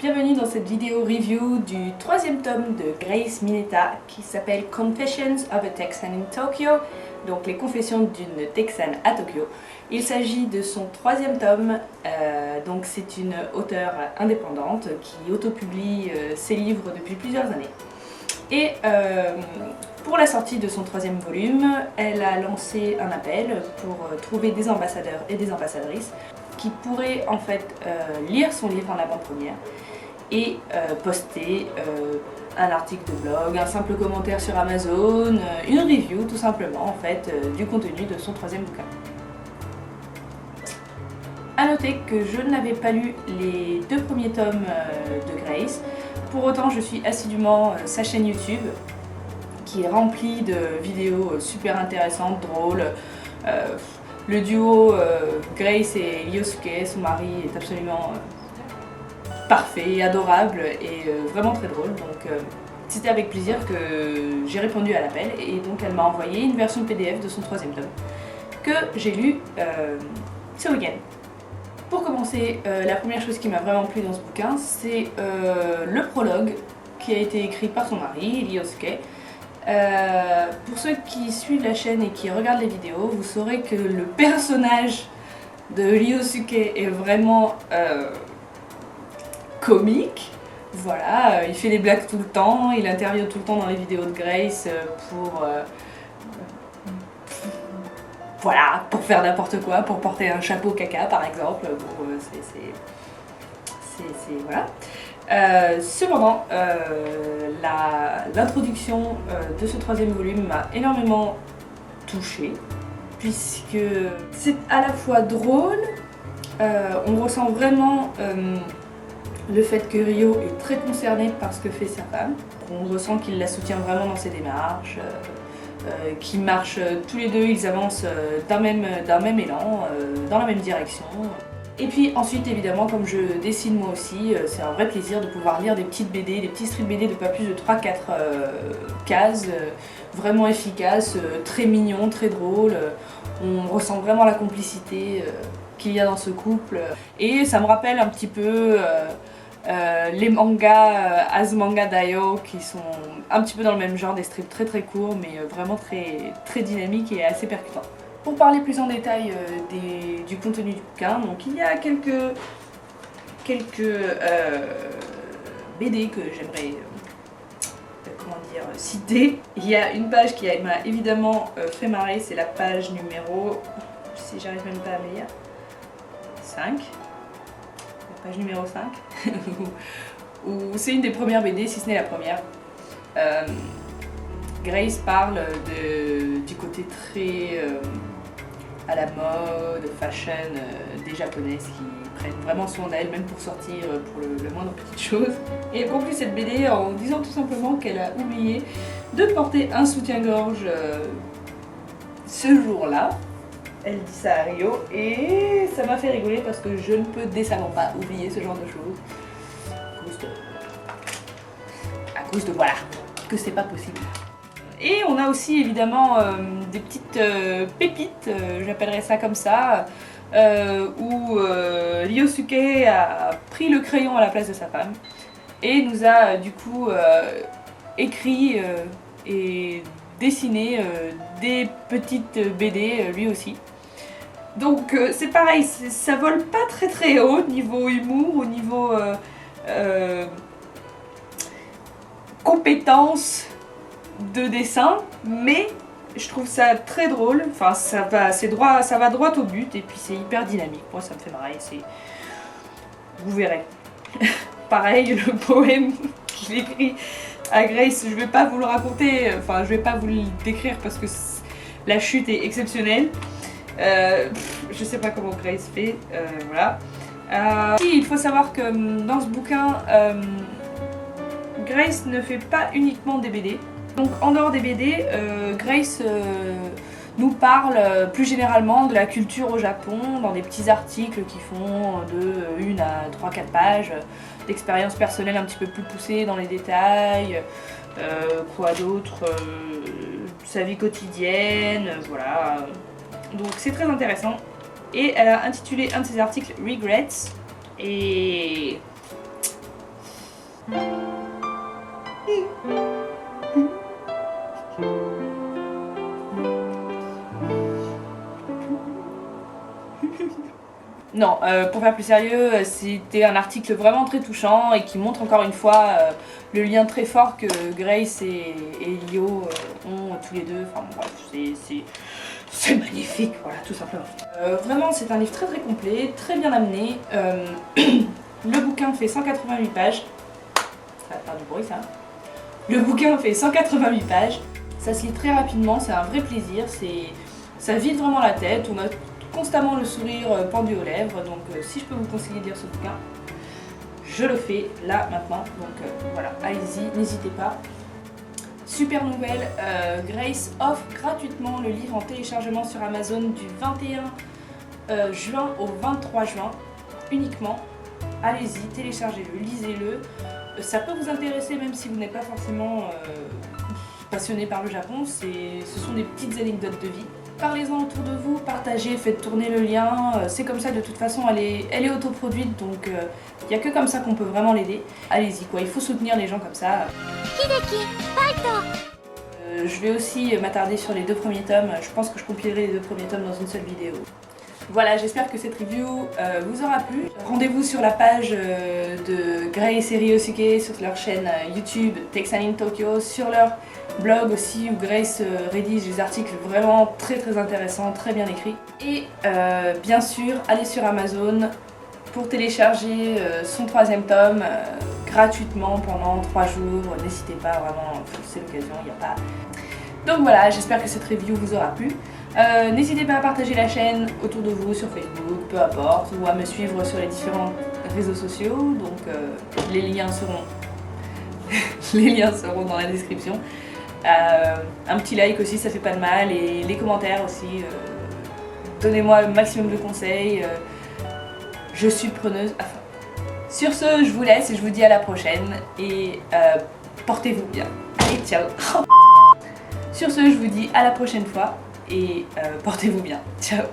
Bienvenue dans cette vidéo review du troisième tome de Grace Mineta qui s'appelle Confessions of a Texan in Tokyo, donc les confessions d'une Texane à Tokyo. Il s'agit de son troisième tome, donc c'est une auteure indépendante qui autopublie ses livres depuis plusieurs années. Et pour la sortie de son troisième volume, elle a lancé un appel pour trouver des ambassadeurs et des ambassadrices qui pourraient en fait lire son livre en avant-première et poster un article de blog, un simple commentaire sur Amazon, une review tout simplement en fait du contenu de son troisième bouquin. A noter que je n'avais pas lu les deux premiers tomes de Grace, pour autant je suis assidûment sa chaîne YouTube qui est remplie de vidéos super intéressantes, drôles. Le duo Grace et Ryosuke, son mari, est absolument parfait, adorable et vraiment très drôle. Donc c'était avec plaisir que j'ai répondu à l'appel et donc elle m'a envoyé une version PDF de son troisième tome que j'ai lu ce week-end. Pour commencer, la première chose qui m'a vraiment plu dans ce bouquin, c'est le prologue qui a été écrit par son mari, Ryosuke. Pour ceux qui suivent la chaîne et qui regardent les vidéos, vous saurez que le personnage de Ryosuke est vraiment comique. Voilà, il fait des blagues tout le temps, il intervient tout le temps dans les vidéos de Grace pour faire n'importe quoi, pour porter un chapeau caca par exemple. Bon, voilà. Cependant, l'introduction de ce troisième volume m'a énormément touchée, puisque c'est à la fois drôle, on ressent vraiment le fait que Ryo est très concerné par ce que fait sa femme. On ressent qu'il la soutient vraiment dans ses démarches, qu'ils marchent tous les deux, ils avancent d'un même élan, dans la même direction. Et puis ensuite évidemment, comme je dessine moi aussi, c'est un vrai plaisir de pouvoir lire des petites BD, des petits strips BD de pas plus de 3-4 cases, vraiment efficaces, très mignons, très drôles. On ressent vraiment la complicité qu'il y a dans ce couple. Et ça me rappelle un petit peu les mangas Azumanga Daioh qui sont un petit peu dans le même genre, des strips très très courts mais vraiment très dynamiques et assez percutants. Pour parler plus en détail du contenu du bouquin, donc il y a quelques BD que j'aimerais citer. Il y a une page qui m'a évidemment fait marrer, c'est la page numéro, si j'arrive même pas à me lire, 5. La page numéro 5. Où c'est une des premières BD, si ce n'est la première. Grace parle du côté très à la mode, fashion des japonaises qui prennent vraiment soin d'elles, même pour sortir, pour le moindre petite chose. Et elle conclut cette BD en disant tout simplement qu'elle a oublié de porter un soutien-gorge ce jour-là. Elle dit ça à Ryo et ça m'a fait rigoler parce que je ne peux décemment pas oublier ce genre de choses. À cause de voilà, que c'est pas possible. Et on a aussi évidemment des petites pépites, j'appellerais ça comme ça, où Ryosuke a pris le crayon à la place de sa femme et nous a du coup écrit et dessiné des petites BD lui aussi. Donc c'est pareil, ça vole pas très haut niveau humour, au niveau compétences de dessin, mais je trouve ça très drôle, enfin ça va droit au but et puis c'est hyper dynamique, moi ça me fait marrer, vous verrez. Pareil, le poème qu'il écrit à Grace, je vais pas vous le raconter, enfin je vais pas vous le décrire parce que la chute est exceptionnelle. Je sais pas comment Grace fait, voilà. Il faut savoir que dans ce bouquin, Grace ne fait pas uniquement des BD. Donc en dehors des BD, Grace nous parle plus généralement de la culture au Japon, dans des petits articles qui font de 1 à 3-4 pages, d'expériences personnelles un petit peu plus poussées dans les détails, quoi d'autre, sa vie quotidienne, voilà. Donc c'est très intéressant. Et elle a intitulé un de ses articles Regrets, et Non, pour faire plus sérieux, c'était un article vraiment très touchant et qui montre encore une fois le lien très fort que Grace et Leo ont tous les deux. Enfin bon, bref, c'est magnifique, voilà, tout simplement. Vraiment, c'est un livre très très complet, très bien amené. Le bouquin fait 188 pages. Ça va faire du bruit ça. Le bouquin fait 188 pages. Ça se lit très rapidement, c'est un vrai plaisir. Ça vide vraiment la tête. On a constamment le sourire pendu aux lèvres, donc si je peux vous conseiller de lire ce bouquin, je le fais là maintenant, donc voilà, allez-y, n'hésitez pas. Super nouvelle, Grace offre gratuitement le livre en téléchargement sur Amazon du 21 juin au 23 juin uniquement. Allez-y, téléchargez-le, lisez-le, ça peut vous intéresser même si vous n'êtes pas forcément passionné par le Japon, ce sont des petites anecdotes de vie. Parlez-en autour de vous, partagez, faites tourner le lien, c'est comme ça de toute façon, elle est autoproduite, donc il n'y a que comme ça qu'on peut vraiment l'aider. Allez-y quoi, il faut soutenir les gens comme ça. Je vais aussi m'attarder sur les 2 premiers tomes, je pense que je compilerai les 2 premiers tomes dans une seule vidéo. Voilà, j'espère que cette review vous aura plu. Rendez-vous sur la page de Grace et Ryosuke, sur leur chaîne YouTube Texan in Tokyo, sur leur blog aussi où Grace rédige des articles vraiment très très intéressants, très bien écrits. Et bien sûr, allez sur Amazon pour télécharger son 3e tome gratuitement pendant 3 jours. N'hésitez pas, vraiment, c'est l'occasion, il n'y a pas... Donc voilà, j'espère que cette review vous aura plu. N'hésitez pas à partager la chaîne autour de vous sur Facebook, peu importe, ou à me suivre sur les différents réseaux sociaux, donc les liens seront dans la description. Un petit like aussi, ça fait pas de mal, et les commentaires aussi, donnez-moi le maximum de conseils, je suis preneuse à fond. Sur ce, je vous laisse et je vous dis à la prochaine, et portez-vous bien. Allez, ciao. Sur ce, je vous dis à la prochaine fois. Et portez-vous bien. Ciao.